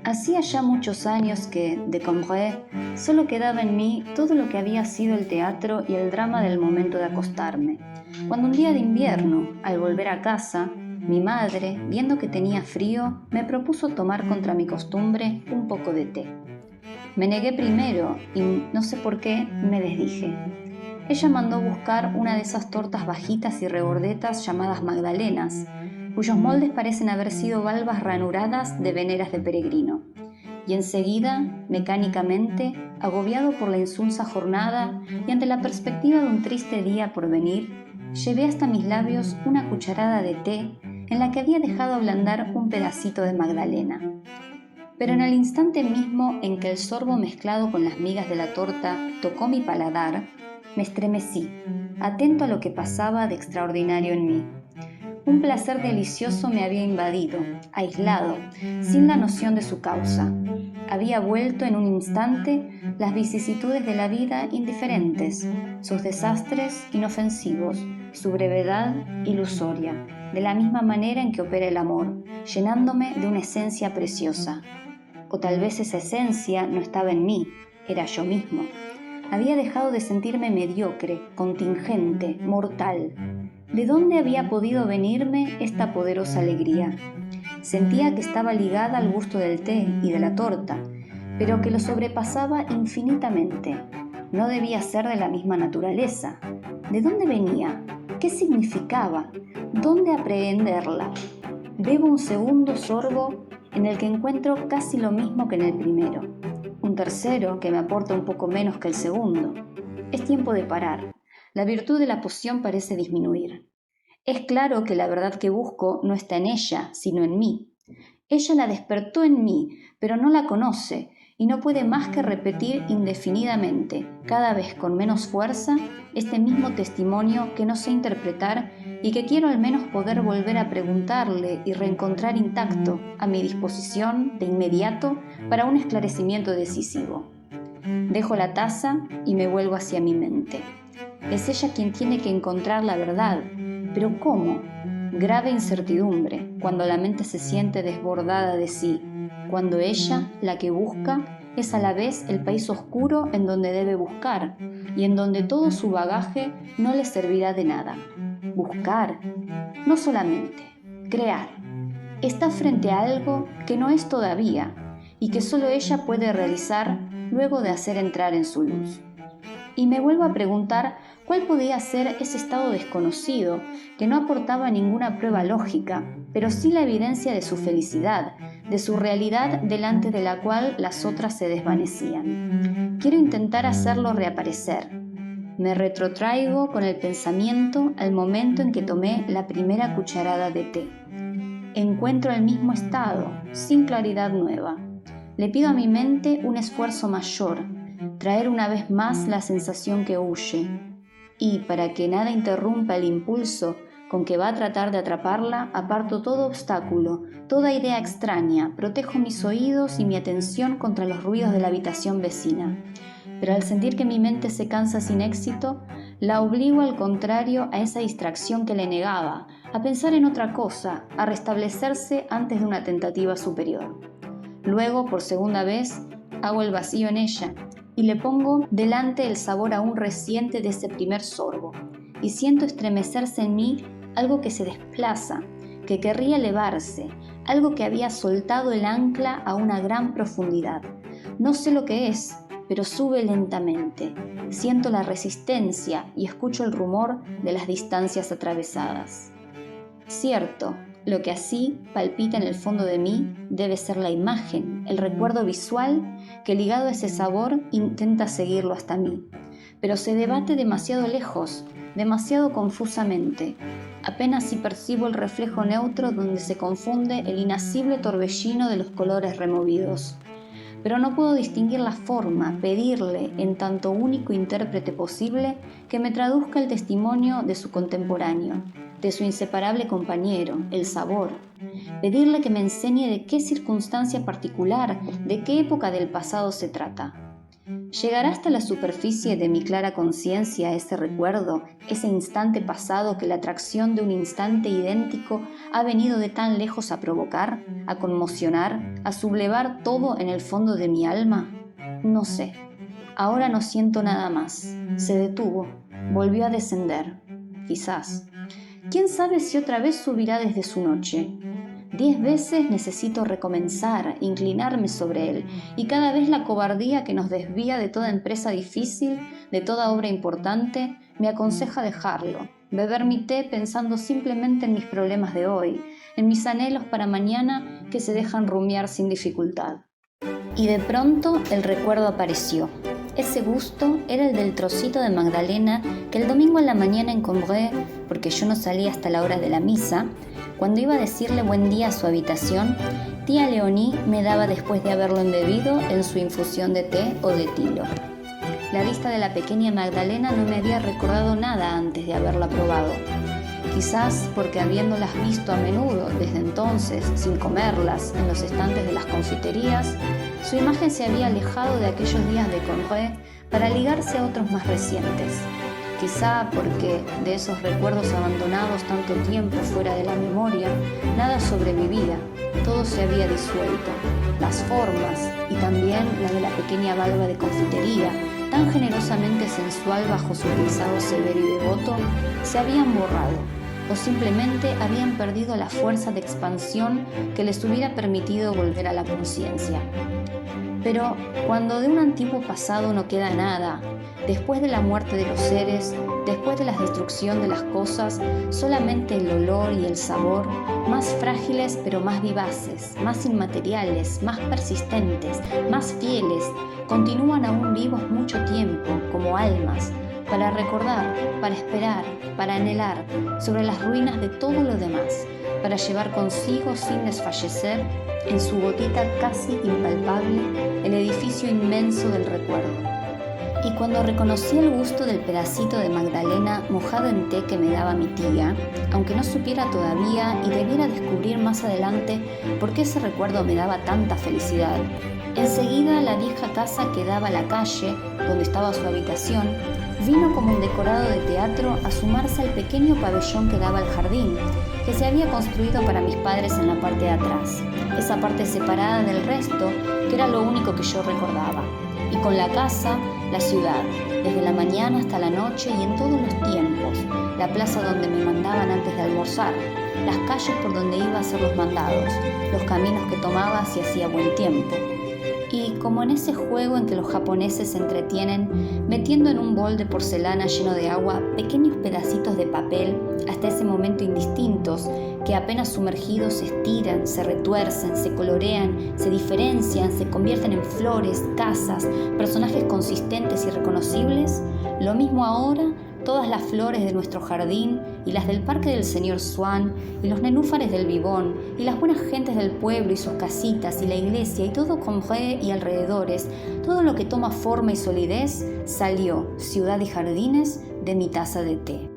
Hacía ya muchos años que, de Cambrai, solo quedaba en mí todo lo que había sido el teatro y el drama del momento de acostarme. Cuando un día de invierno, al volver a casa, mi madre, viendo que tenía frío, me propuso tomar contra mi costumbre un poco de té. Me negué primero y, no sé por qué, me desdije. Ella mandó buscar una de esas tortas bajitas y regordetas llamadas magdalenas, cuyos moldes parecen haber sido valvas ranuradas de veneras de peregrino. Y enseguida, mecánicamente, agobiado por la insulsa jornada y ante la perspectiva de un triste día por venir, llevé hasta mis labios una cucharada de té en la que había dejado ablandar un pedacito de magdalena. Pero en el instante mismo en que el sorbo mezclado con las migas de la torta tocó mi paladar, me estremecí, atento a lo que pasaba de extraordinario en mí. Un placer delicioso me había invadido, aislado, sin la noción de su causa. Había vuelto en un instante las vicisitudes de la vida indiferentes, sus desastres inofensivos, su brevedad ilusoria, de la misma manera en que opera el amor, llenándome de una esencia preciosa. O tal vez esa esencia no estaba en mí, era yo mismo. Había dejado de sentirme mediocre, contingente, mortal. ¿De dónde había podido venirme esta poderosa alegría? Sentía que estaba ligada al gusto del té y de la torta, pero que lo sobrepasaba infinitamente. No debía ser de la misma naturaleza. ¿De dónde venía? ¿Qué significaba? ¿Dónde aprehenderla? Bebo un segundo sorbo en el que encuentro casi lo mismo que en el primero. Un tercero que me aporta un poco menos que el segundo. Es tiempo de parar. La virtud de la poción parece disminuir. Es claro que la verdad que busco no está en ella, sino en mí. Ella la despertó en mí, pero no la conoce y no puede más que repetir indefinidamente, cada vez con menos fuerza, este mismo testimonio que no sé interpretar y que quiero al menos poder volver a preguntarle y reencontrar intacto, a mi disposición de inmediato para un esclarecimiento decisivo. Dejo la taza y me vuelvo hacia mi mente. Es ella quien tiene que encontrar la verdad, pero ¿cómo? Grave incertidumbre, cuando la mente se siente desbordada de sí, cuando ella, la que busca, es a la vez el país oscuro en donde debe buscar y en donde todo su bagaje no le servirá de nada. Buscar, no solamente, crear. Está frente a algo que no es todavía y que solo ella puede realizar luego de hacer entrar en su luz. Y me vuelvo a preguntar cuál podía ser ese estado desconocido que no aportaba ninguna prueba lógica, pero sí la evidencia de su felicidad, de su realidad delante de la cual las otras se desvanecían. Quiero intentar hacerlo reaparecer. Me retrotraigo con el pensamiento al momento en que tomé la primera cucharada de té. Encuentro el mismo estado, sin claridad nueva. Le pido a mi mente un esfuerzo mayor, traer una vez más la sensación que huye, y para que nada interrumpa el impulso con que va a tratar de atraparla, aparto todo obstáculo, toda idea extraña, protejo mis oídos y mi atención contra los ruidos de la habitación vecina. Pero al sentir que mi mente se cansa sin éxito, la obligo al contrario a esa distracción que le negaba, a pensar en otra cosa, a restablecerse antes de una tentativa superior. Luego, por segunda vez, hago el vacío en ella y le pongo delante el sabor aún reciente de ese primer sorbo, y siento estremecerse en mí algo que se desplaza, que querría elevarse, algo que había soltado el ancla a una gran profundidad. No sé lo que es, pero sube lentamente. Siento la resistencia y escucho el rumor de las distancias atravesadas. Cierto, lo que así palpita en el fondo de mí debe ser la imagen, el recuerdo visual que ligado a ese sabor intenta seguirlo hasta mí. Pero se debate demasiado lejos, demasiado confusamente. Apenas si percibo el reflejo neutro donde se confunde el inasible torbellino de los colores removidos. Pero no puedo distinguir la forma, pedirle, en tanto único intérprete posible, que me traduzca el testimonio de su contemporáneo, de su inseparable compañero, el sabor. Pedirle que me enseñe de qué circunstancia particular, de qué época del pasado se trata. ¿Llegará hasta la superficie de mi clara conciencia ese recuerdo, ese instante pasado que la atracción de un instante idéntico ha venido de tan lejos a provocar, a conmocionar, a sublevar todo en el fondo de mi alma? No sé. Ahora no siento nada más. Se detuvo. Volvió a descender. Quizás. ¿Quién sabe si otra vez subirá desde su noche? 10 veces necesito recomenzar, inclinarme sobre él, y cada vez la cobardía que nos desvía de toda empresa difícil, de toda obra importante, me aconseja dejarlo, beber mi té pensando simplemente en mis problemas de hoy, en mis anhelos para mañana que se dejan rumiar sin dificultad. Y de pronto el recuerdo apareció. Ese gusto era el del trocito de magdalena que el domingo en la mañana encontré, porque yo no salía hasta la hora de la misa. Cuando iba a decirle buen día a su habitación, tía Leonie me daba después de haberlo embebido en su infusión de té o de tilo. La vista de la pequeña Magdalena no me había recordado nada antes de haberla probado. Quizás porque habiéndolas visto a menudo desde entonces, sin comerlas, en los estantes de las confiterías, su imagen se había alejado de aquellos días de Conré para ligarse a otros más recientes. Quizá porque de esos recuerdos abandonados tanto tiempo fuera de la memoria, nada sobrevivía, todo se había disuelto. Las formas y también la de la pequeña valva de confitería, tan generosamente sensual bajo su rizado severo y devoto, se habían borrado, o simplemente habían perdido la fuerza de expansión que les hubiera permitido volver a la conciencia. Pero cuando de un antiguo pasado no queda nada, después de la muerte de los seres, después de la destrucción de las cosas, solamente el olor y el sabor, más frágiles pero más vivaces, más inmateriales, más persistentes, más fieles, continúan aún vivos mucho tiempo, como almas, para recordar, para esperar, para anhelar sobre las ruinas de todo lo demás, para llevar consigo sin desfallecer, en su gotita casi impalpable, el edificio inmenso del recuerdo. Y cuando reconocí el gusto del pedacito de magdalena mojado en té que me daba mi tía, aunque no supiera todavía y debiera descubrir más adelante por qué ese recuerdo me daba tanta felicidad, enseguida la vieja casa que daba a la calle, donde estaba su habitación, vino como un decorado de teatro a sumarse al pequeño pabellón que daba al jardín, que se había construido para mis padres en la parte de atrás, esa parte separada del resto, que era lo único que yo recordaba. Y con la casa, la ciudad, desde la mañana hasta la noche y en todos los tiempos, la plaza donde me mandaban antes de almorzar, las calles por donde iba a hacer los mandados, los caminos que tomaba si hacía buen tiempo. Y como en ese juego en que los japoneses se entretienen metiendo en un bol de porcelana lleno de agua pequeños pedacitos de papel hasta ese momento indistintos que apenas sumergidos se estiran, se retuercen, se colorean, se diferencian, se convierten en flores, casas, personajes consistentes y reconocibles, lo mismo ahora todas las flores de nuestro jardín y las del parque del señor Swan y los nenúfares del Vivón y las buenas gentes del pueblo y sus casitas y la iglesia y todo Conré y alrededores, todo lo que toma forma y solidez, salió, ciudad y jardines, de mi taza de té.